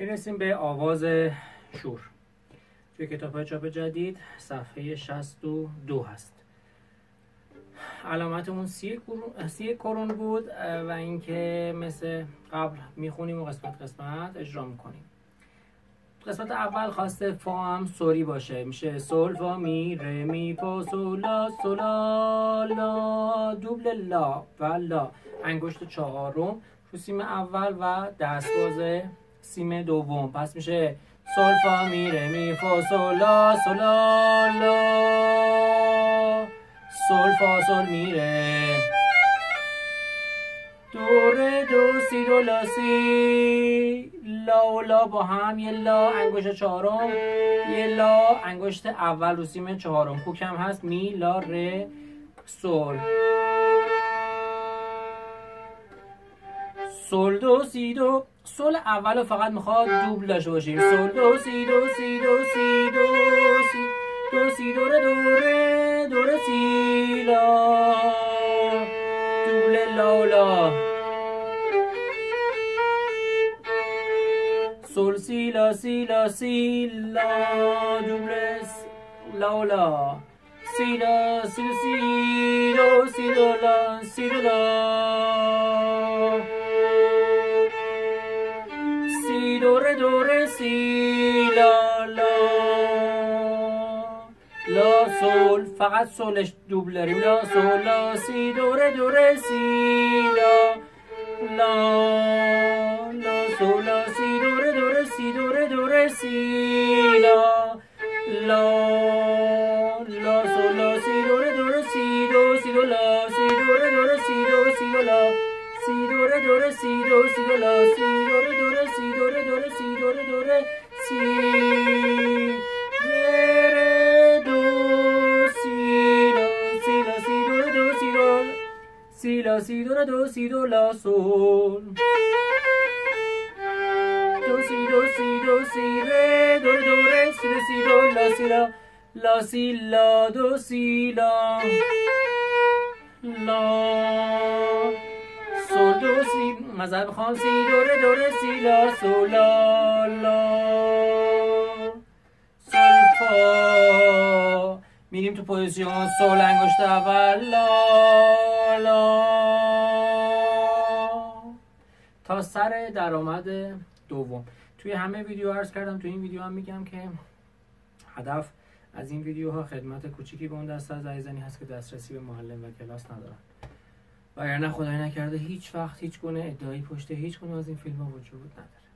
میرسیم به آواز شور. توی کتاب چاپ جدید صفحه 62 هست. علامتمون سی کرون بود و اینکه مثل قبل میخونیم و قسمت اجرا میکنیم. قسمت اول خواسته فا هم سوری باشه، میشه سول فا می ره می فا سولا سولا لا دوبل لا و لا. انگشت چهارم رو سیم اول و دستواز سیم دوم، پس میشه سول فا می ره می فا سولا سولا لا سول فا سول می ره دو ره دو سی دو لا سی لا و لا با هم، یه لا انگشت چهارم، یه لا انگشت اول رو سیم چهارم، کوک هم هست می لا ره سول سول دو سی دو. سول اول رو فقط میخواد دوبل داشته باشیم. سول دو سی دو سی دو سی دو سی دو سی دو ره دو ره دو ره سی لا دوبل لا و لا سول سی لا سی لا سی لا دوبل لا و لا سی لا سی سی دو سی دو لا سی دو لا سی دو ره سی لا لا لا سول، فقط سولش دوبل داریم. لا سول لا سی دو ره سی لا لا لا سول لا سی دو ره سی دو ره سی لا لا لا سول لا سی دو ره سی دو لا سی دو ره سی دو لا سی دو ره سی دو لا سی دو ره سی دو ره سی دو ره سی ره دو سی لا سی دو سی دو سی لا سی دو سی دو لا سول دو سی ره دو ره سی دو لا سی لا سی لا دو سی لا لا سول دو سی مذهب خان سی دو ره سی لا سول لا لا سول فا. میریم تو پوزیشن سول انگشت اول لا لا تا سر درآمد دوم. توی همه ویدیو عرض کردم، توی این ویدیو هم میگم که هدف از این ویدیوها خدمت کوچیکی به اون دسته از عزیزانی هست که دسترسی به معلم و کلاس ندارن. وگرنه خدای نکرده هیچ وقت هیچ گونه ادعایی پشت هیچ گونه از این فیلم‌ها وجود نداره.